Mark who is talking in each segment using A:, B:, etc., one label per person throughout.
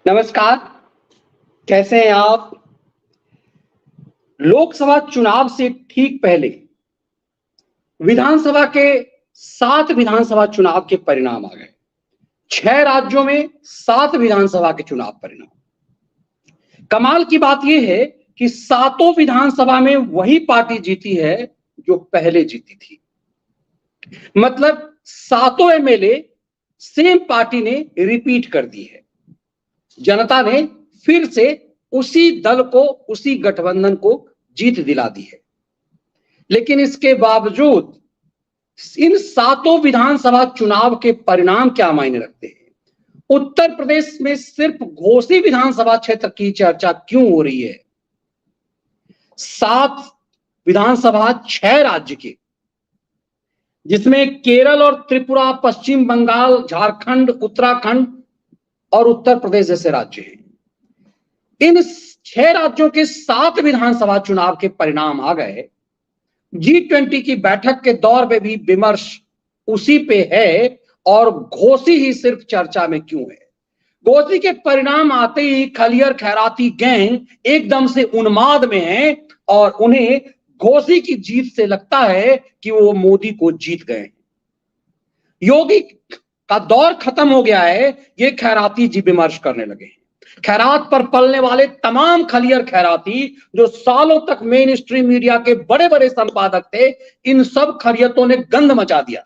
A: नमस्कार। कैसे हैं आप? लोकसभा चुनाव से ठीक पहले विधानसभा के 7 विधानसभा चुनाव के परिणाम आ गए। 6 राज्यों में 7 विधानसभा के चुनाव परिणाम। कमाल की बात यह है कि सातों विधानसभा में वही पार्टी जीती है जो पहले जीती थी। मतलब सातों एमएलए सेम पार्टी ने रिपीट कर दी है। जनता ने फिर से उसी दल को, उसी गठबंधन को जीत दिला दी है। लेकिन इसके बावजूद इन सातों विधानसभा चुनाव के परिणाम क्या मायने रखते हैं? उत्तर प्रदेश में सिर्फ घोसी विधानसभा क्षेत्र की चर्चा क्यों हो रही है? 7 विधानसभा 6 राज्य के, जिसमें केरल और त्रिपुरा, पश्चिम बंगाल, झारखंड, उत्तराखंड और उत्तर प्रदेश जैसे राज्य हैं। इन 6 राज्यों के 7 विधानसभा चुनाव के परिणाम आ गए। G20 की बैठक के दौर में भी विमर्श उसी पे है और घोसी ही सिर्फ चर्चा में क्यों है? घोसी के परिणाम आते ही खलियर खैराती गैंग एकदम से उन्माद में है और उन्हें घोसी की जीत से लगता है कि वो मोदी को जीत गए। योगी का दौर खत्म हो गया है, ये खैराती जी विमर्श करने लगे हैं। खैरात पर पलने वाले तमाम खलियर खैराती जो सालों तक मेन स्ट्रीम मीडिया के बड़े बड़े संपादक थे, इन सब खैरियतों ने गंद मचा दिया।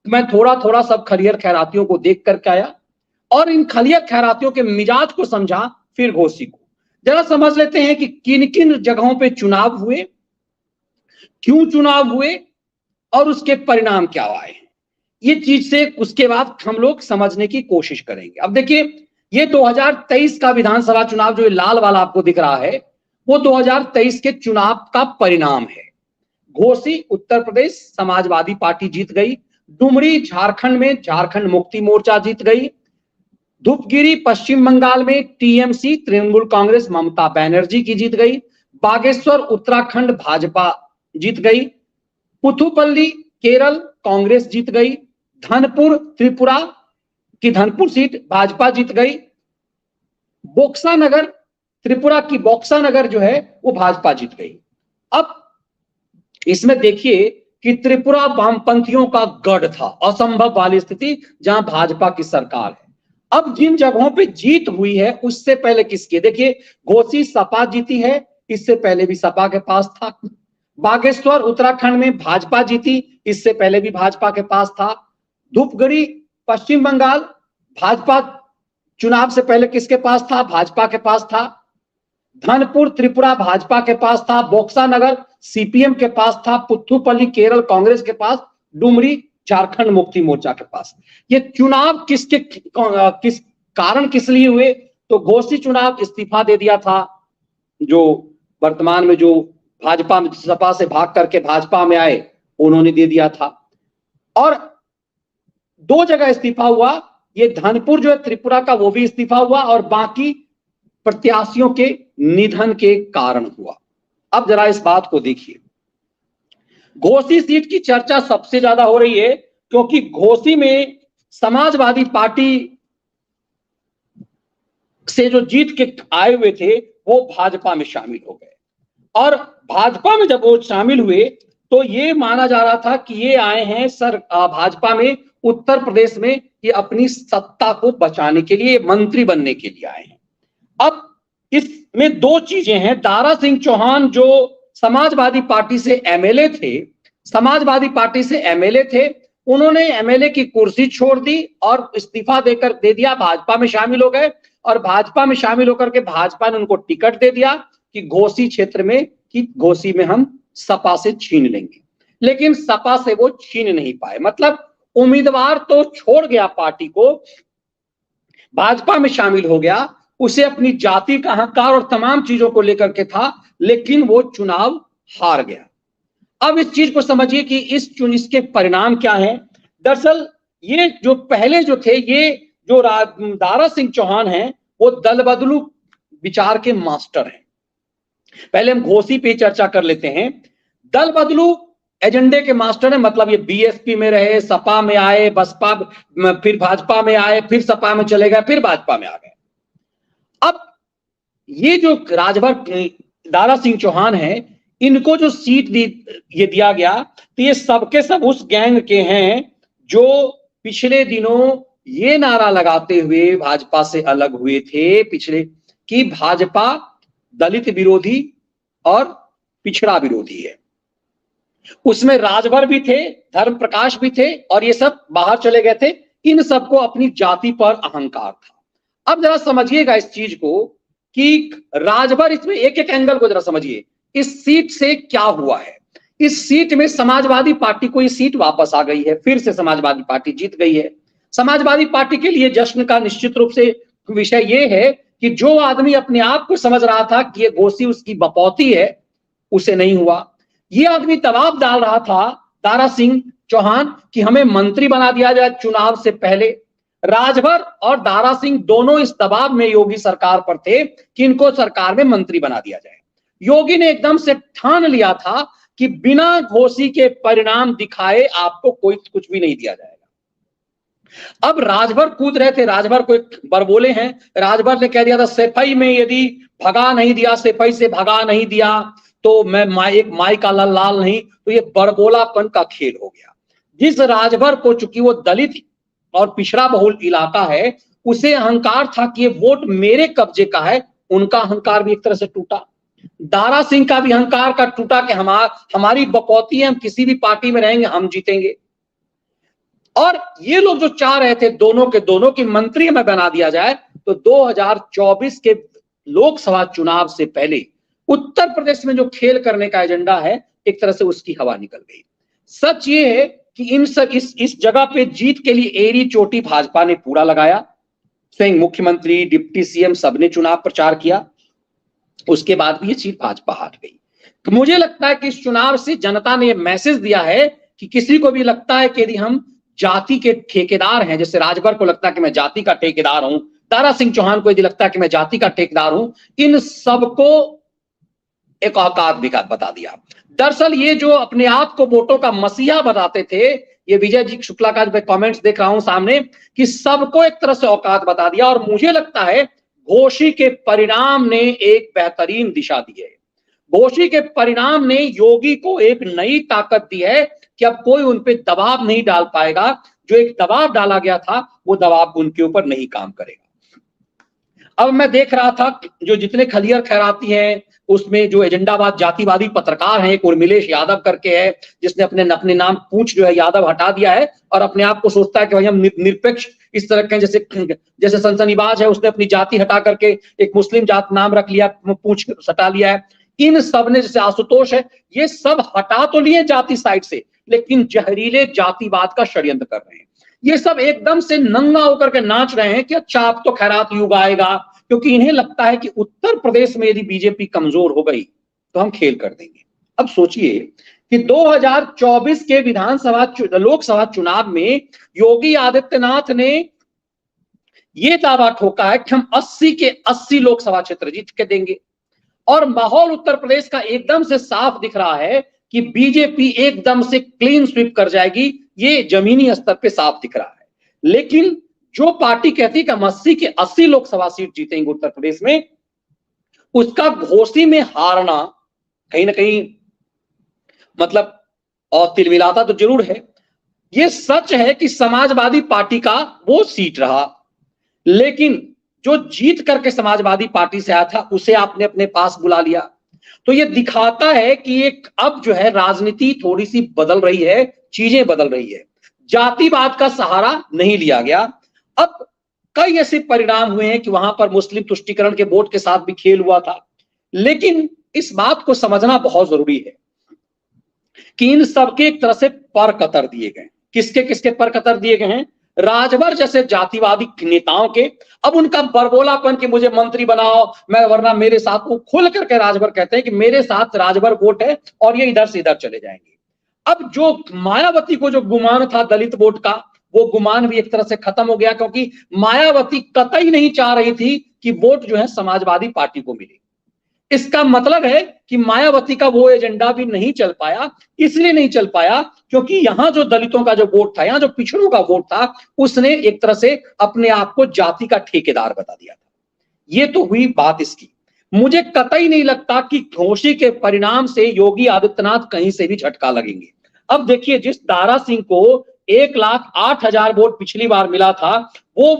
A: मैं थोड़ा थोड़ा सब खलियर खैरातियों को देख करके आया और इन खलियर खैरातियों के मिजाज को समझा, फिर घोसी को जरा समझ लेते हैं कि किन किन जगहों पे चुनाव हुए, क्यों चुनाव हुए और उसके परिणाम क्या आए। ये चीज से उसके बाद हम लोग समझने की कोशिश करेंगे। अब देखिए, ये 2023 का विधानसभा चुनाव, जो लाल वाला आपको दिख रहा है, वो 2023 के चुनाव का परिणाम है। घोसी उत्तर प्रदेश समाजवादी पार्टी जीत गई। डुमरी झारखंड में झारखंड मुक्ति मोर्चा जीत गई। धूपगिरी पश्चिम बंगाल में टीएमसी तृणमूल कांग्रेस ममता बनर्जी की जीत गई। बागेश्वर उत्तराखंड भाजपा जीत गई। पुथुपल्ली केरल कांग्रेस जीत गई। धनपुर त्रिपुरा की धनपुर सीट भाजपा जीत गई। बोक्सा नगर, त्रिपुरा की बोक्सा नगर जो है वो भाजपा जीत गई। अब इसमें देखिए कि त्रिपुरा वामपंथियों का गढ़ था, असंभव वाली स्थिति जहां भाजपा की सरकार है। अब जिन जगहों पे जीत हुई है उससे पहले किसकी, देखिए घोसी सपा जीती है, इससे पहले भी सपा के पास था। बागेश्वर उत्तराखंड में भाजपा जीती, इससे पहले भी भाजपा के पास था। धूपगढ़ी पश्चिम बंगाल भाजपा चुनाव से पहले किसके पास था? भाजपा के पास था। धनपुर त्रिपुरा भाजपा के पास था। बोक्सा नगर सीपीएम के पास था। पुथुपल्ली केरल कांग्रेस के पास। डुमरी झारखंड मुक्ति मोर्चा के पास। ये चुनाव किस कारण किस लिए हुए? तो घोसी चुनाव इस्तीफा दे दिया था, जो वर्तमान में जो भाजपा में सपा से भाग करके भाजपा में आए, उन्होंने दे दिया था। और 2 जगह इस्तीफा हुआ, ये धनपुर जो है त्रिपुरा का, वो भी इस्तीफा हुआ और बाकी प्रत्याशियों के निधन के कारण हुआ। अब जरा इस बात को देखिए, घोसी सीट की चर्चा सबसे ज्यादा हो रही है क्योंकि घोसी में समाजवादी पार्टी से जो जीत के आए हुए थे वो भाजपा में शामिल हो गए। और भाजपा में जब वो शामिल हुए तो ये माना जा रहा था कि ये आए हैं भाजपा में उत्तर प्रदेश में ये अपनी सत्ता को बचाने के लिए, मंत्री बनने के लिए आए हैं। अब इसमें 2 चीजें हैं। दारा सिंह चौहान जो समाजवादी पार्टी से एमएलए थे, उन्होंने एमएलए की कुर्सी छोड़ दी और इस्तीफा दे दिया, भाजपा में शामिल हो गए। और भाजपा में शामिल होकर के भाजपा ने उनको टिकट दे दिया कि घोसी क्षेत्र में, कि घोसी में हम सपा से छीन लेंगे। लेकिन सपा से वो छीन नहीं पाए। मतलब उम्मीदवार तो छोड़ गया पार्टी को, भाजपा में शामिल हो गया, उसे अपनी जाति का अहंकार और तमाम चीजों को लेकर के था, लेकिन वो चुनाव हार गया। अब इस चीज को समझिए कि इसके परिणाम क्या है। दरअसल ये जो पहले जो थे, ये जो दारा सिंह चौहान हैं, वो दल बदलू विचार के मास्टर हैं। पहले हम घोसी पे चर्चा कर लेते हैं। दल बदलू एजेंडे के मास्टर है, मतलब ये बीएसपी में रहे, सपा में आए, बसपा, फिर भाजपा में आए, फिर सपा में चले गए, फिर भाजपा में आ गए। ये जो राजभर दारा सिंह चौहान है, इनको जो सीट ये दिया गया, तो ये सबके सब उस गैंग के हैं जो पिछले दिनों ये नारा लगाते हुए भाजपा से अलग हुए थे पिछले, कि भाजपा दलित विरोधी और पिछड़ा विरोधी है। उसमें राजभर भी थे, धर्म प्रकाश भी थे, और ये सब बाहर चले गए थे। इन सबको अपनी जाति पर अहंकार था। अब जरा समझिएगा इस चीज को कि राजभर, इसमें एक एक एंगल को जरा समझिए। इस सीट से क्या हुआ है? इस सीट में समाजवादी पार्टी को ये सीट वापस आ गई है, फिर से समाजवादी पार्टी जीत गई है। समाजवादी पार्टी के लिए जश्न का निश्चित रूप से विषय ये है कि जो आदमी अपने आप को समझ रहा था कि ये घोसी उसकी बपौती है, उसे नहीं हुआ। ये आदमी दबाव डाल रहा था दारा सिंह चौहान कि हमें मंत्री बना दिया जाए चुनाव से पहले। राजभर और दारा सिंह दोनों इस दबाव में योगी सरकार पर थे कि इनको सरकार में मंत्री बना दिया जाए। योगी ने एकदम से ठान लिया था कि बिना घोसी के परिणाम दिखाए आपको कोई कुछ भी नहीं दिया जाएगा। अब राजभर कूद रहे थे, राजभर को एक बरबोले हैं, राजभर ने कह दिया था सेफई में यदि भगा नहीं दिया, सेफई से भगा नहीं दिया तो मैं एक माई का लाल नहीं। तो ये बरबोलापन का खेल हो गया। जिस राजभर को, चूंकि वो दलित और पिछड़ा बहुल इलाका है, उसे अहंकार था कि ये वोट मेरे कब्जे का है, उनका अहंकार भी एक तरह से टूटा। दारा सिंह का भी अहंकार का टूटा कि हमारी बकौती है, हम किसी भी पार्टी में रहेंगे, हम जीतेंगे। और ये लोग जो चाह रहे थे दोनों के दोनों की मंत्री में बना दिया जाए, तो 2024 के लोकसभा चुनाव से पहले उत्तर प्रदेश में जो खेल करने का एजेंडा है, एक तरह से उसकी हवा निकल गई। सच ये है कि इस जगह पे जीत के लिए एड़ी चोटी भाजपा ने पूरा लगाया। स्वयं मुख्यमंत्री, डिप्टी सीएम सबने चुनाव प्रचार किया, उसके बाद भी ये सीट भाजपा हार गई। तो मुझे लगता है कि इस चुनाव से जनता ने ये मैसेज दिया है कि किसी को भी लगता है कि यदि हम जाति के ठेकेदार हैं, जैसे राजभर को लगता है कि मैं जाति का ठेकेदार हूं, दारा सिंह चौहान को यदि लगता है कि मैं जाति का ठेकेदार हूं, इन सबको एक औकात भी बता दिया। दरअसल ये जो अपने आप को वोटों का मसीहा बताते थे, ये विजय जी शुक्ला का मैं कमेंट्स देख रहा हूं सामने, कि सबको एक तरह से औकात बता दिया। और मुझे लगता है घोषी के परिणाम ने एक बेहतरीन दिशा दी है। घोषी के परिणाम ने योगी को एक नई ताकत दी है कि अब कोई उन पे दबाव नहीं डाल पाएगा। जो एक दबाव डाला गया था, वो दबाव उनके ऊपर नहीं काम करेगा। अब मैं देख रहा था जो जितने खलियर खैराती हैं, उसमें जो एजेंडावाद जातिवादी पत्रकार हैं, एक उर्मिलेश यादव करके है, जिसने अपने नाम पूछ जो है यादव हटा दिया है और अपने आप को सोचता है कि भाई हम निरपेक्ष इस तरह के, जैसे सनसनीबाज है, उसने अपनी जाति हटा करके एक मुस्लिम जात नाम रख लिया, पूछ हटा लिया है। इन सब ने, जैसे आशुतोष है, ये सब हटा तो लिए जाति साइड से, लेकिन जहरीले जातिवाद का षड्यंत्र कर रहे हैं। ये सब एकदम से नंगा होकर के नाच रहे हैं कि अच्छा अब तो खैरात युग आएगा, क्योंकि इन्हें लगता है कि उत्तर प्रदेश में यदि बीजेपी कमजोर हो गई तो हम खेल कर देंगे। अब सोचिए कि 2024 के लोकसभा चुनाव में योगी आदित्यनाथ ने यह दावा ठोका है कि हम 80 के 80 लोकसभा क्षेत्र जीत के देंगे। और माहौल उत्तर प्रदेश का एकदम से साफ दिख रहा है कि बीजेपी एकदम से क्लीन स्वीप कर जाएगी। ये जमीनी स्तर पे साफ दिख रहा है। लेकिन जो पार्टी कहती है कि हम 80 के 80 लोकसभा सीट जीतेंगे उत्तर प्रदेश में, उसका घोसी में हारना कहीं ना कहीं मतलब और तिलमिलाता तो जरूर है। ये सच है कि समाजवादी पार्टी का वो सीट रहा, लेकिन जो जीत करके समाजवादी पार्टी से आया था उसे आपने अपने पास बुला लिया। तो ये दिखाता है कि एक अब जो है राजनीति थोड़ी सी बदल रही है, चीजें बदल रही है। जातिवाद का सहारा नहीं लिया गया। अब कई ऐसे परिणाम हुए हैं कि वहां पर मुस्लिम तुष्टीकरण के वोट के साथ भी खेल हुआ था। लेकिन इस बात को समझना बहुत जरूरी है कि इन सबके एक तरह से पर कतर दिए गए। किसके किसके पर कतर दिए गए हैं? राजभर जैसे जातिवादी नेताओं के। अब उनका बरबोलापन कि मुझे मंत्री बनाओ, मैं वरना मेरे साथ, वो खुल करके राजभर कहते हैं कि मेरे साथ राजभर वोट है और ये इधर से इधर चले जाएंगे। अब जो मायावती को जो गुमान था दलित वोट का, वो गुमान भी एक तरह से खत्म हो गया, क्योंकि मायावती कतई नहीं चाह रही थी कि वोट जो है समाजवादी पार्टी को मिले। इसका मतलब है कि मायावती का वो एजेंडा भी नहीं चल पाया। इसलिए नहीं चल पाया क्योंकि यहां जो दलितों का जो वोट था, यहां जो पिछड़ों का वोट था, उसने एक तरह से अपने आप को जाति का ठेकेदार बता दिया था। ये तो हुई बात इसकी। मुझे कतई नहीं लगता कि घोषी के परिणाम से योगी आदित्यनाथ कहीं से भी झटका लगेंगे। अब देखिए, जिस दारा सिंह को 1,08,000 वोट पिछली बार मिला था, वो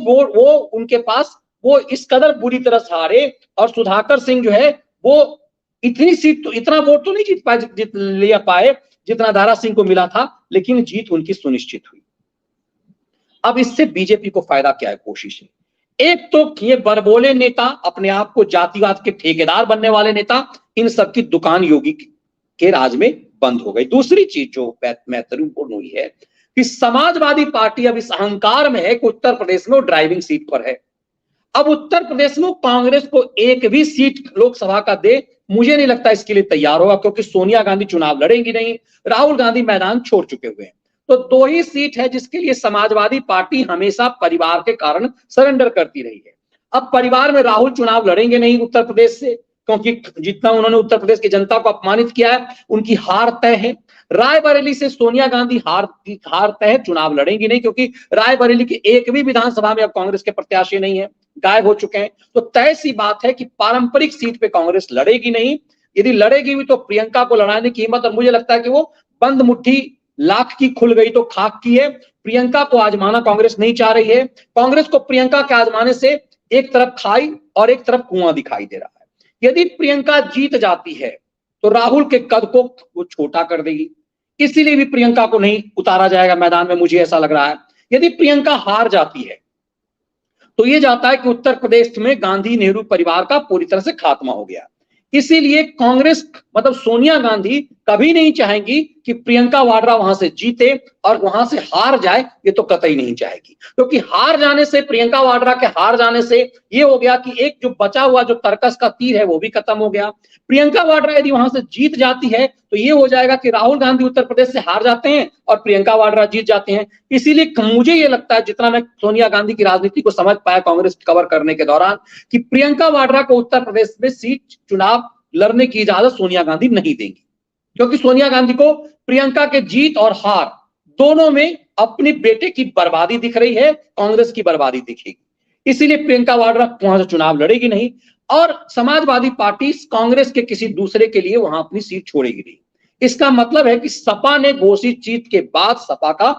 A: उनके पास वो इस कदर बुरी तरह से हारे, और सुधाकर सिंह जो है वो इतनी सीट तो, इतना वोट तो नहीं जीत ले पाए जितना दारा सिंह को मिला था, लेकिन जीत उनकी सुनिश्चित हुई। अब इससे बीजेपी को फायदा क्या है? कोशिश है एक तो ये बरबोले नेता, अपने आप को जातिवाद के ठेकेदार बनने वाले नेता, इन सबकी दुकान योगी के राज में बंद हो गई। दूसरी चीज जो महत्वपूर्ण हुई है कि समाजवादी पार्टी अब इस अहंकार में है कि उत्तर प्रदेश में वो ड्राइविंग सीट पर है। अब उत्तर प्रदेश में कांग्रेस को एक भी सीट लोकसभा का दे, मुझे नहीं लगता इसके लिए तैयार होगा, क्योंकि सोनिया गांधी चुनाव लड़ेंगी नहीं, राहुल गांधी मैदान छोड़ चुके हुए हैं। तो 2 ही सीट है जिसके लिए समाजवादी पार्टी हमेशा परिवार के कारण सरेंडर करती रही है। अब परिवार में राहुल चुनाव लड़ेंगे नहीं उत्तर प्रदेश से, क्योंकि जितना उन्होंने उत्तर प्रदेश की जनता को अपमानित किया है, उनकी हार तय है। रायबरेली से सोनिया गांधी हार तय है, चुनाव लड़ेंगी नहीं, क्योंकि रायबरेली की एक भी विधानसभा में अब कांग्रेस के प्रत्याशी नहीं है, गायब हो चुके हैं। तो तय सी बात है कि पारंपरिक सीट पे कांग्रेस लड़ेगी नहीं। यदि लड़ेगी भी तो प्रियंका को लड़ाने की हिम्मत, और मुझे लगता है कि वो बंद मुट्ठी लाख की खुल गई तो खाक की है। प्रियंका को आजमाना कांग्रेस नहीं चाह रही है। कांग्रेस को प्रियंका के आजमाने से एक तरफ खाई और एक तरफ कुआं दिखाई दे रहा है। यदि प्रियंका जीत जाती है तो राहुल के कद को वो छोटा कर देगी, इसीलिए भी प्रियंका को नहीं उतारा जाएगा मैदान में, मुझे ऐसा लग रहा है। यदि प्रियंका हार जाती है तो ये जाता है कि उत्तर प्रदेश में गांधी नेहरू परिवार का पूरी तरह से खात्मा हो गया। इसीलिए कांग्रेस मतलब सोनिया गांधी कभी नहीं चाहेंगी कि प्रियंका वाड्रा वहां से जीते और वहां से हार जाए, ये तो कतई नहीं चाहेगी, क्योंकि हार जाने से, प्रियंका वाड्रा के हार जाने से ये हो गया कि एक जो बचा हुआ जो तर्कस का तीर है वो भी खत्म हो गया। प्रियंका वाड्रा यदि वहां से जीत जाती है तो ये हो जाएगा कि राहुल गांधी उत्तर प्रदेश से हार जाते हैं और प्रियंका वाड्रा जीत जाते हैं। इसीलिए मुझे ये लगता है, जितना मैं सोनिया गांधी की राजनीति को समझ पाया कांग्रेस कवर करने के दौरान, कि प्रियंका वाड्रा को उत्तर प्रदेश में सीट चुनाव लड़ने की इजाजत सोनिया गांधी नहीं देंगी, क्योंकि सोनिया गांधी को प्रियंका के जीत और हार दोनों में अपने बेटे की बर्बादी दिख रही है, कांग्रेस की बर्बादी दिखेगी। इसीलिए प्रियंका वाड्रा वहां से चुनाव लड़ेगी नहीं, और समाजवादी पार्टी कांग्रेस के किसी दूसरे के लिए वहां अपनी सीट छोड़ेगी नहीं। इसका मतलब है कि सपा ने घोषित जीत के बाद सपा का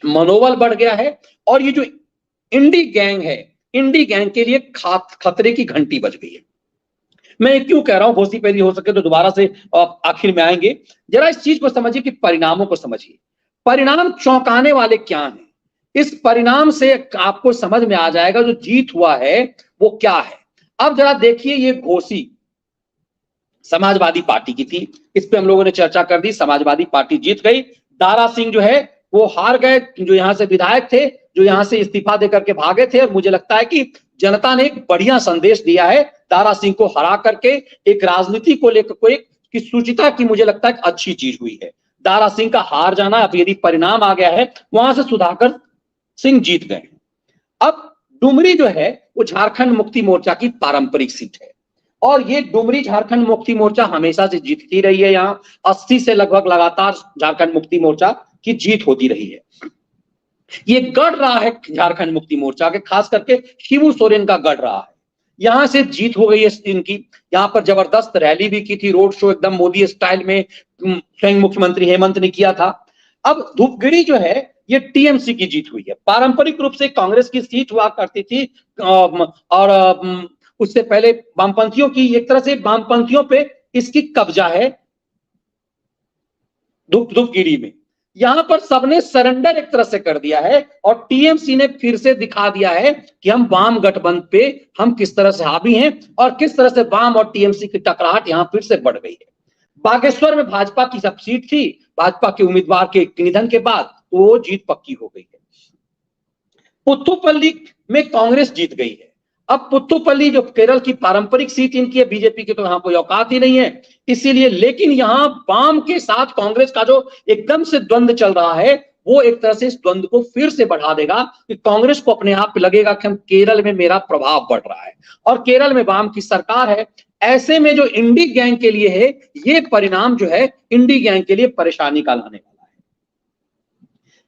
A: मनोबल बढ़ गया है, और ये जो इंडी गैंग है, इंडी गैंग के लिए खतरे की घंटी बज गई है। मैं ये क्यों कह रहा हूं, घोषी पहली हो सके तो दोबारा से आखिर में आएंगे। जरा इस चीज को समझिए कि परिणामों को समझिए। परिणाम चौंकाने वाले क्या हैं? इस परिणाम से आपको समझ में आ जाएगा जो जीत हुआ है वो क्या है। अब जरा देखिए, ये घोषी समाजवादी पार्टी की थी, इस पे हम लोगों ने चर्चा कर दी। समाजवादी पार्टी जीत गई, दारा सिंह जो है वो हार गए, जो यहां से विधायक थे, जो यहां से इस्तीफा देकर के भागे थे। और मुझे लगता है कि जनता ने एक बढ़िया संदेश दिया है दारा सिंह को हरा करके, एक राजनीति को लेकर कोई की सूचिता की, मुझे लगता है कि अच्छी चीज हुई है। दारा सिंह का हार जाना, अब यदि परिणाम आ गया है, वहां से सुधाकर सिंह जीत गए। अब डुमरी जो है वो झारखंड मुक्ति मोर्चा की पारंपरिक सीट है, और ये डुमरी झारखंड मुक्ति मोर्चा हमेशा से जीतती रही है। यहाँ 80 से लगभग लगातार झारखंड मुक्ति मोर्चा की जीत होती रही है। ये गढ़ रहा है झारखंड मुक्ति मोर्चा के, खास करके शिबू सोरेन का गढ़ रहा है। यहां से जीत हो गई है इनकी। यहां पर जबरदस्त रैली भी की थी, रोड शो एकदम मोदी स्टाइल में स्वयं मुख्यमंत्री हेमंत ने किया था। अब धूपगढ़ी जो है ये टीएमसी की जीत हुई है। पारंपरिक रूप से कांग्रेस की सीट हुआ करती थी, और उससे पहले वामपंथियों की, एक तरह से वामपंथियों पे इसकी कब्जा है धूपगढ़ी में। यहां पर सबने सरेंडर एक तरह से कर दिया है, और टीएमसी ने फिर से दिखा दिया है कि हम वाम गठबंधन पे हम किस तरह से हावी हैं, और किस तरह से वाम और टीएमसी की टकराहट यहां फिर से बढ़ गई है। बागेश्वर में भाजपा की सब सीट थी, भाजपा के उम्मीदवार के निधन के बाद तो वो जीत पक्की हो गई है। पुथुपल्ली में कांग्रेस जीत गई है। अब पुथुपल्ली जो केरल की पारंपरिक सीट इनकी है, बीजेपी की तो यहां कोई औकात ही नहीं है, इसीलिए। लेकिन यहां वाम के साथ कांग्रेस का जो एकदम से द्वंद्व चल रहा है, वो एक तरह से इस द्वंद्व को फिर से बढ़ा देगा कि कांग्रेस को अपने आप लगेगा कि हम केरल में मेरा प्रभाव बढ़ रहा है, और केरल में वाम की सरकार है। ऐसे में जो इंडी गैंग के लिए है, ये परिणाम जो है इंडी गैंग के लिए परेशानी का लाने वाला है।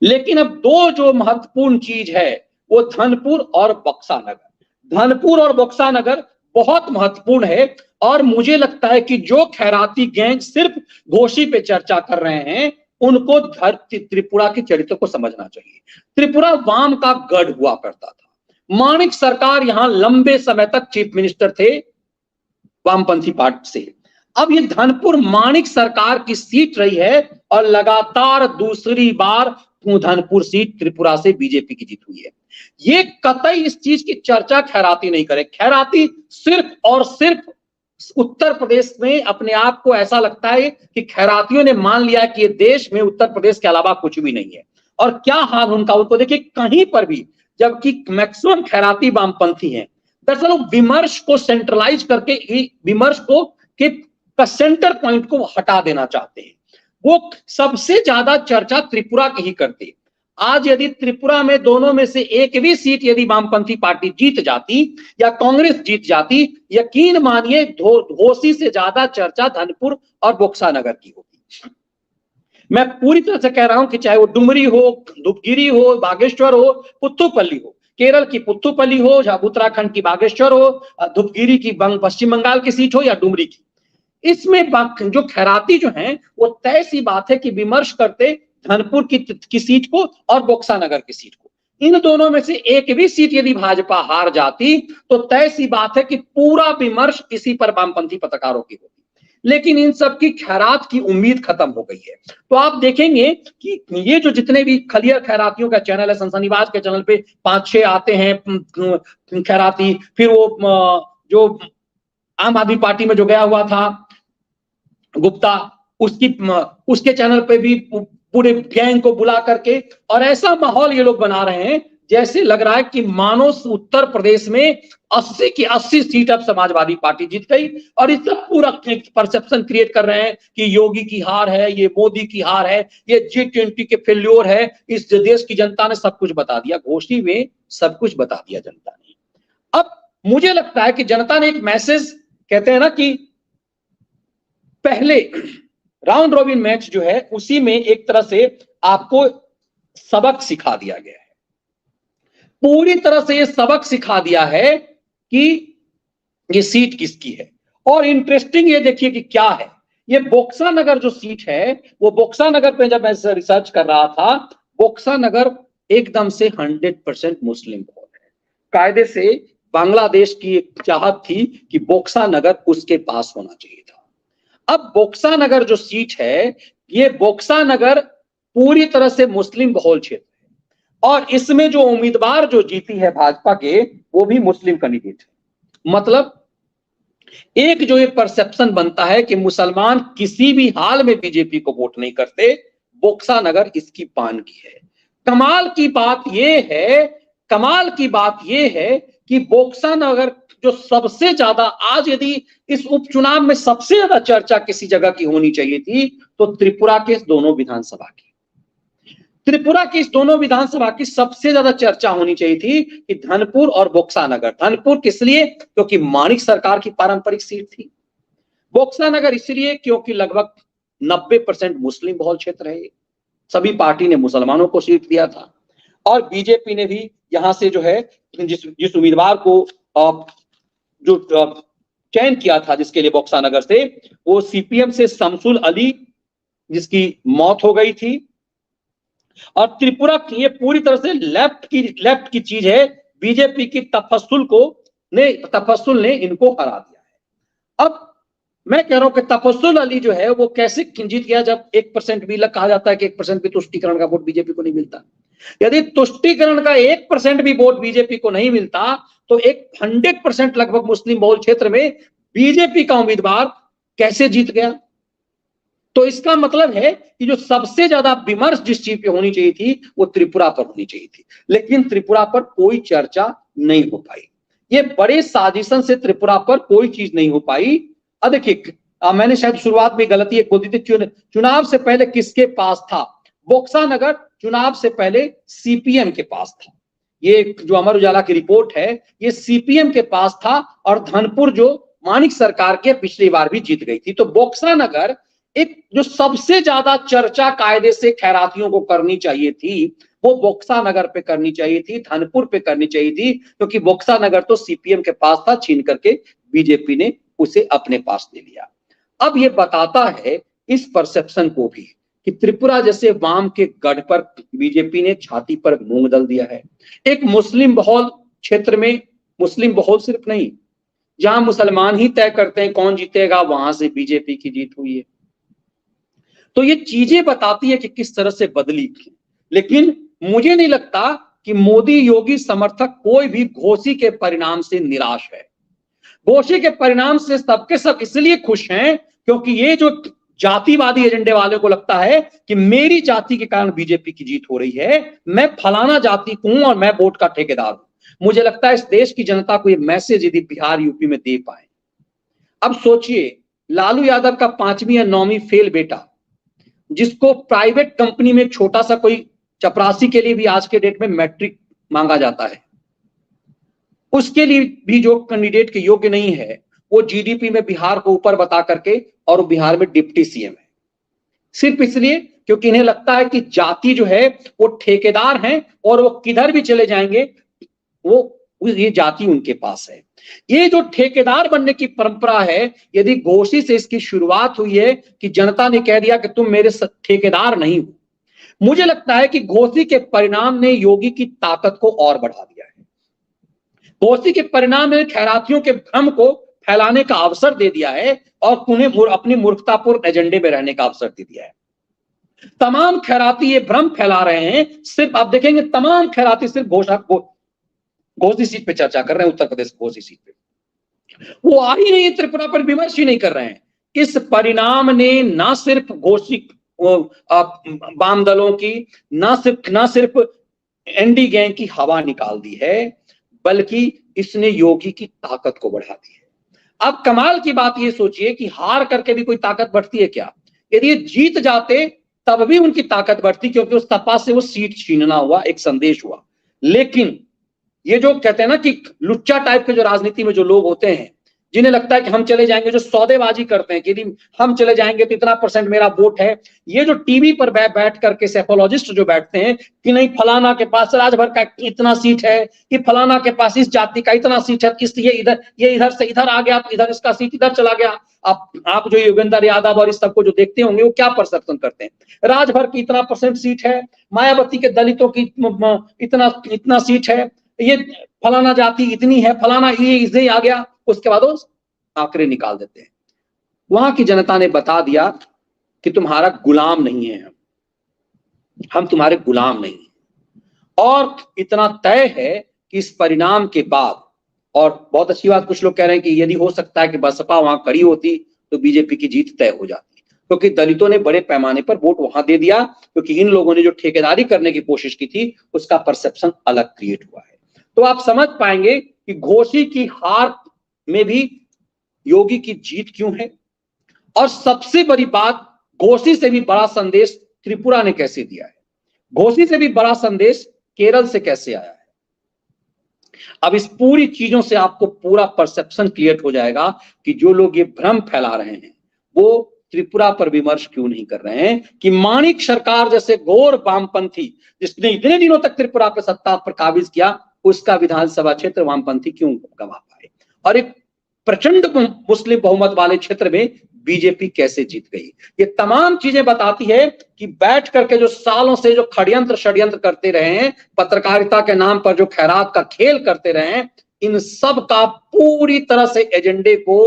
A: लेकिन अब दो जो महत्वपूर्ण चीज है वो धनपुर और बक्सा नगर। धनपुर और बक्सा नगर बहुत महत्वपूर्ण है। और मुझे लगता है कि जो खैराती गैंग सिर्फ घोषी पे चर्चा कर रहे हैं, उनको त्रिपुरा के चरित्र को समझना चाहिए। त्रिपुरा वाम का गढ़ हुआ करता था। माणिक सरकार यहां लंबे समय तक चीफ मिनिस्टर थे वामपंथी पार्टी से। अब ये धनपुर माणिक सरकार की सीट रही है और लगातार दूसरी बार धनपुर सीट त्रिपुरा से बीजेपी की जीत हुई है। ये कतई इस चीज की चर्चा खैराती नहीं करे। खैराती सिर्फ और सिर्फ उत्तर प्रदेश में अपने आप को ऐसा लगता है कि खैरातियों ने मान लिया कि ये देश में उत्तर प्रदेश के अलावा कुछ भी नहीं है। और क्या हाल उनका, उनको देखिए कहीं पर भी, जबकि मैक्सिमम खैराती वामपंथी हैं। दरअसल विमर्श को सेंट्रलाइज करके विमर्श को के सेंटर पॉइंट को हटा देना चाहते हैं। वो सबसे ज्यादा चर्चा त्रिपुरा की ही करते हैं। आज यदि त्रिपुरा में दोनों में से एक भी सीट यदि वामपंथी पार्टी जीत जाती या कांग्रेस जीत जाती, यकीन मानिए घोसी से ज्यादा चर्चा धनपुर और बोक्सा नगर की होती। मैं पूरी तरह से कह रहा हूं कि चाहे वो डुमरी हो, धूपगिरी हो, बागेश्वर हो, पुत्तुपल्ली हो, केरल की पुत्तुपल्ली हो या उत्तराखंड की बागेश्वर हो, धूपगिरी की पश्चिम बंगाल की सीट हो या डुमरी की, इसमें जो खैराती जो हैं वो तय सी बात है कि विमर्श करते धनपुर की सीट को और बोक्सा नगर की सीट को। इन दोनों में से एक भी सीट यदि भाजपा हार जाती तो तय सी बात है कि पूरा विमर्श इसी पर वामपंथी पत्रकारों की होती। लेकिन इन सब की खैरात की उम्मीद खत्म हो गई है। तो आप देखेंगे कि ये जो जितने भी खलियर खैरातियों का चैनल है, सनसनीबाज के चैनल पे 5-6 आते हैं खैराती। फिर वो जो आम आदमी पार्टी में जो गया हुआ था गुप्ता, उसके चैनल पे भी पूरे गैंग को बुला करके, और ऐसा माहौल ये लोग बना रहे हैं जैसे लग रहा है कि मानो उत्तर प्रदेश में 80 की 80 सीट अब समाजवादी पार्टी जीत गई। और इसका पूरा परसेप्शन क्रिएट कर रहे हैं कि योगी की हार है, ये मोदी की हार है, ये G20 के फेल्योर है। इस देश की जनता ने सब कुछ बता दिया, घोषी में सब कुछ बता दिया जनता ने। अब मुझे लगता है कि जनता ने एक मैसेज, कहते हैं ना कि पहले राउंड रॉबिन मैच जो है उसी में एक तरह से आपको सबक सिखा दिया गया है। पूरी तरह से ये सबक सिखा दिया है कि ये सीट किसकी है। और इंटरेस्टिंग ये देखिए कि क्या है, ये बोक्सा नगर जो सीट है, वो बोक्सा नगर पे जब मैं रिसर्च कर रहा था, बोक्सा नगर एकदम से 100% मुस्लिम बहुल है। कायदे से बांग्लादेश की एक चाहत थी कि बोक्सा नगर उसके पास होना चाहिए था। अब बोक्सा नगर जो सीट है, ये बोक्सा नगर पूरी तरह से मुस्लिम बहुल क्षेत्र है। और इसमें जो उम्मीदवार जो जीती है भाजपा के, वो भी मुस्लिम कैंडिडेट है। मतलब एक जो ये परसेप्शन बनता है कि मुसलमान किसी भी हाल में बीजेपी को वोट नहीं करते, बोक्सा नगर इसकी पान की है। कमाल की बात यह है कि बोक्सा नगर जो सबसे ज्यादा, आज यदि इस उपचुनाव में सबसे ज्यादा चर्चा किसी जगह की होनी चाहिए थी तो त्रिपुरा के इस दोनों विधानसभा की, त्रिपुरा की इस दोनों विधानसभा की सबसे ज्यादा चर्चा होनी चाहिए थी कि धनपुर और बोक्सा नगर। धनपुर किस लिए? क्योंकि माणिक सरकार की पारंपरिक सीट थी। बोक्सा नगर इसलिए क्योंकि लगभग 90% मुस्लिम बहुल क्षेत्र है। सभी पार्टी ने मुसलमानों को सीट दिया था। और बीजेपी ने भी यहां से जो है जिस उम्मीदवार को जो चयन किया था जिसके लिए बोक्सा नगर से, वो सीपीएम से शमसुल अली, जिसकी मौत हो गई थी। और त्रिपुरा की ये पूरी तरह से लेफ्ट की चीज है। बीजेपी की तफस्सुल ने इनको हरा दिया है। अब मैं कह रहा हूं कि तफस्सुल अली जो है वो कैसे जीत गया, जब 1% भी कहा जाता है कि 1% भी तुष्टिकरण का वोट बीजेपी को नहीं मिलता। यदि तुष्टिकरण का 1% भी वोट बीजेपी को नहीं मिलता तो एक 100% लगभग मुस्लिम बहुल क्षेत्र में बीजेपी का उम्मीदवार कैसे जीत गया। तो इसका मतलब है कि जो सबसे ज्यादा विमर्श जिस चीज पे होनी चाहिए थी वो त्रिपुरा पर होनी चाहिए थी, लेकिन त्रिपुरा पर कोई चर्चा नहीं हो पाई। ये बड़े साजिशन से त्रिपुरा पर कोई चीज नहीं हो पाई। अब देखिए, मैंने शायद शुरुआत में गलती एक बोल दी थी, चुनाव से पहले किसके पास था? बोक्सा नगर चुनाव से पहले सीपीएम के पास था। ये जो अमर उजाला की रिपोर्ट है, ये सीपीएम के पास था। और धनपुर जो माणिक सरकार के पिछली बार भी जीत गई थी। तो बोक्सा नगर एक जो सबसे ज्यादा चर्चा कायदे से खैरातियों को करनी चाहिए थी, वो बोक्सा नगर पे करनी चाहिए थी, धनपुर पे करनी चाहिए थी, क्योंकि बोक्सा नगर तो सीपीएम के पास था, छीन करके बीजेपी ने उसे अपने पास ले लिया। अब ये बताता है इस परसेप्शन को भी कि त्रिपुरा जैसे वाम के गढ़ पर बीजेपी ने छाती पर मूंग दल दिया है। एक मुस्लिम बहुल क्षेत्र में, मुस्लिम बहुल सिर्फ नहीं, जहां मुसलमान ही तय करते हैं कौन जीतेगा, वहां से बीजेपी की जीत हुई है। तो ये चीजें बताती है कि किस तरह से बदली। लेकिन मुझे नहीं लगता कि मोदी योगी समर्थक कोई भी घोषी के परिणाम से निराश है। घोषी के परिणाम से सबके सब इसलिए खुश हैं क्योंकि ये जो जातिवादी एजेंडे वाले को लगता है कि मेरी जाति के कारण बीजेपी की जीत हो रही है, मैं फलाना जाति को हूं और मैं वोट का ठेकेदार हूं। मुझे लगता है इस देश की जनता को ये मैसेज यदि बिहार यूपी में दे पाए। अब सोचिए, लालू यादव का 5वीं या 9वीं फेल बेटा, जिसको प्राइवेट कंपनी में छोटा सा कोई चपरासी के लिए भी आज के डेट में मैट्रिक मांगा जाता है, उसके लिए भी जो कैंडिडेट के योग्य नहीं है, वो जीडीपी में बिहार को ऊपर बता करके और बिहार में डिप्टी सीएम है, सिर्फ इसलिए क्योंकि इन्हें लगता है कि जाति जो है वो ठेकेदार हैं और वो किधर भी चले जाएंगे वो ये जाति उनके पास है। ये जो ठेकेदार बनने की परंपरा है, यदि घोषी से इसकी शुरुआत हुई है कि जनता ने कह दिया कि तुम मेरे ठेकेदार नहीं हो, मुझे लगता है कि घोषी के परिणाम ने योगी की ताकत को और बढ़ा दिया है। घोषी के परिणाम ने खैरातियों के भ्रम को फैलाने का अवसर दे दिया है और उन्हें अपनी मूर्खतापूर्ण एजेंडे में रहने का अवसर दे दिया है। तमाम खैराती ये भ्रम फैला रहे हैं, सिर्फ आप देखेंगे तमाम खैराती सिर्फ घोषी सीट पे चर्चा कर रहे हैं, उत्तर प्रदेश घोषी सीट पे। वो आ ही नहीं, त्रिपुरा पर विमर्श ही नहीं कर रहे हैं। इस परिणाम ने ना सिर्फ घोषी वाम दलों की, ना सिर्फ एनडी गैंग की हवा निकाल दी है, बल्कि इसने योगी की ताकत को बढ़ा दी है। अब कमाल की बात ये सोचिए कि हार करके भी कोई ताकत बढ़ती है क्या? यदि ये जीत जाते तब भी उनकी ताकत बढ़ती, क्योंकि उस सपा से वो सीट छीनना हुआ, एक संदेश हुआ। लेकिन ये जो कहते हैं ना कि लुच्चा टाइप के जो राजनीति में जो लोग होते हैं, जिन्हें लगता है कि हम चले जाएंगे, जो सौदेबाजी करते हैं कि यदि हम चले जाएंगे तो इतना % मेरा वोट है, ये जो टीवी पर बैठ करके सेफोलॉजिस्ट जो बैठते हैं कि नहीं फलाना के पास राजभर का इतना सीट है, कि फलाना के पास इस जाति का इतना सीट है, ये इधर से इधर आ गया तो इधर इसका सीट इधर चला गया। आप जो योगेंद्र यादव और इस सबको जो देखते होंगे, वो क्या परसेप्शन करते हैं, राजभर की इतना % सीट है, मायावती के दलितों की इतना सीट है, ये फलाना जाति इतनी है, फलाना ये इसे आ गया, उसके बाद वो आंकड़े निकाल देते हैं। वहां की जनता ने बता दिया कि तुम्हारा गुलाम नहीं है, हम तुम्हारे गुलाम नहीं। और इतना तय है कि इस परिणाम के बाद, और बहुत अच्छी बात कुछ लोग कह रहे हैं कि यदि हो सकता है कि बसपा वहां खड़ी होती तो बीजेपी की जीत तय हो जाती, क्योंकि दलितों ने बड़े पैमाने पर वोट वहां दे दिया, क्योंकि इन लोगों ने जो ठेकेदारी करने की कोशिश की थी उसका परसेप्शन अलग क्रिएट हुआ है। तो आप समझ पाएंगे कि घोषी की हार में भी योगी की जीत क्यों है। और सबसे बड़ी बात, घोषी से भी बड़ा संदेश त्रिपुरा ने कैसे दिया है, घोषी से भी बड़ा संदेश केरल से कैसे आया है। अब इस पूरी चीजों से आपको पूरा परसेप्शन क्लियर हो जाएगा कि जो लोग ये भ्रम फैला रहे हैं वो त्रिपुरा पर विमर्श क्यों नहीं कर रहे हैं कि माणिक सरकार जैसे घोर वामपंथी, जिसने इतने दिनों तक त्रिपुरा पर सत्ता पर काबिज किया, उसका विधानसभा क्षेत्र वामपंथी क्यों गंवा पाए, और एक प्रचंड मुस्लिम बहुमत वाले क्षेत्र में बीजेपी कैसे जीत गई। ये तमाम चीजें बताती है कि बैठ करके जो सालों से जो षड्यंत्र करते रहे हैं, पत्रकारिता के नाम पर जो खैरात का खेल करते रहे हैं, इन सब का पूरी तरह से एजेंडे को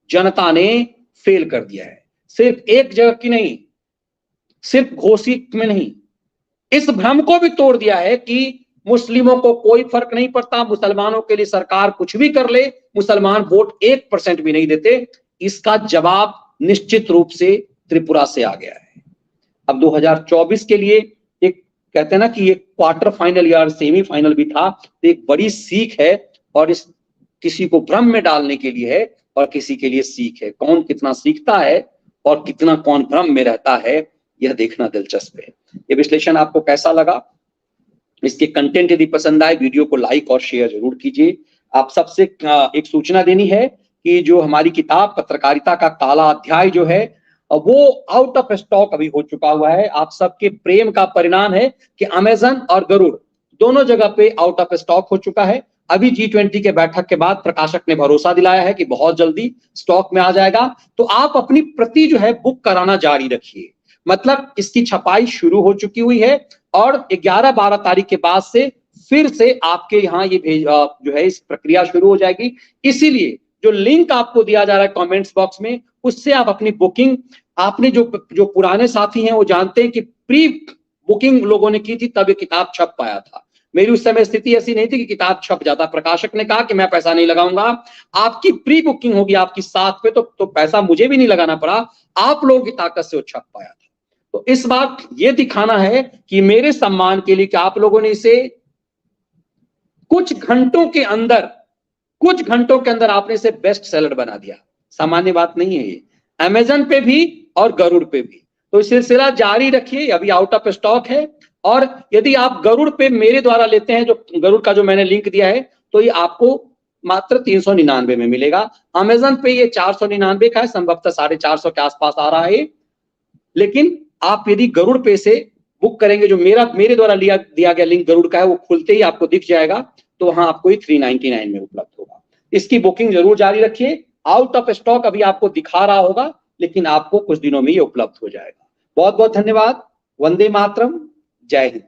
A: जनता ने फेल कर दिया है। सिर्फ एक जगह की नहीं, सिर्फ घोषी में नहीं, इस भ्रम को भी तोड़ दिया है कि मुस्लिमों को कोई फर्क नहीं पड़ता, मुसलमानों के लिए सरकार कुछ भी कर ले, मुसलमान वोट 1% भी नहीं देते। इसका जवाब निश्चित रूप से त्रिपुरा से आ गया है। अब 2024 के लिए एक कहते हैं ना कि एक क्वार्टर फाइनल या सेमीफाइनल भी था, तो एक बड़ी सीख है, और इस किसी को भ्रम में डालने के लिए है और किसी के लिए सीख है। कौन कितना सीखता है और कितना कौन भ्रम में रहता है, यह देखना दिलचस्प है। ये विश्लेषण आपको कैसा लगा? इसके कंटेंट यदि पसंद आए, वीडियो को लाइक और शेयर जरूर कीजिए। आप सबसे एक सूचना देनी है कि जो हमारी किताब पत्रकारिता का काला अध्याय जो है वो आउट ऑफ स्टॉक अभी हो चुका हुआ है। आप सबके प्रेम का परिणाम है कि अमेज़न और गरुड़ दोनों जगह पे आउट ऑफ स्टॉक हो चुका है। अभी G20 के बैठक के बाद प्रकाशक ने भरोसा दिलाया है कि बहुत जल्दी स्टॉक में आ जाएगा। तो आप अपनी प्रति जो है बुक कराना जारी रखिए, मतलब इसकी छपाई शुरू हो चुकी हुई है और 11-12 तारीख के बाद से फिर से आपके यहाँ ये जो है इस प्रक्रिया शुरू हो जाएगी। इसीलिए जो लिंक आपको दिया जा रहा है कमेंट्स बॉक्स में, उससे आप अपनी बुकिंग, आपने जो पुराने साथी हैं वो जानते हैं कि प्री बुकिंग लोगों ने की थी तब ये किताब छप पाया था। मेरी उस समय स्थिति ऐसी नहीं थी कि किताब छप जाता। प्रकाशक ने कहा कि मैं पैसा नहीं लगाऊंगा, आपकी प्री बुकिंग होगी आपकी 7 पे, तो पैसा मुझे भी नहीं लगाना पड़ा, आप लोगों की ताकत से वो छप पाया था। तो इस बार ये दिखाना है कि मेरे सम्मान के लिए कि आप लोगों ने इसे कुछ घंटों के अंदर आपने इसे बेस्ट सेलर बना दिया। सामान्य बात नहीं है ये, अमेजन पे भी और गरुड़ पे भी। तो सिलसिला जारी रखिए, अभी आउट ऑफ स्टॉक है। और यदि आप गरुड़ पे मेरे द्वारा लेते हैं, जो गरुड़ का जो मैंने लिंक दिया है, तो ये आपको मात्र 399 में मिलेगा। अमेजन पे ये 499 का है, संभवतः 450 के आसपास आ रहा है। लेकिन आप यदि गरुड़ पे से बुक करेंगे, जो मेरे द्वारा दिया गया लिंक गरुड़ का है, वो खुलते ही आपको दिख जाएगा, तो वहां आपको 399 में उपलब्ध होगा। इसकी बुकिंग जरूर जारी रखिए। आउट ऑफ स्टॉक अभी आपको दिखा रहा होगा, लेकिन आपको कुछ दिनों में ये उपलब्ध हो जाएगा। बहुत बहुत धन्यवाद। वंदे मातरम। जय हिंद।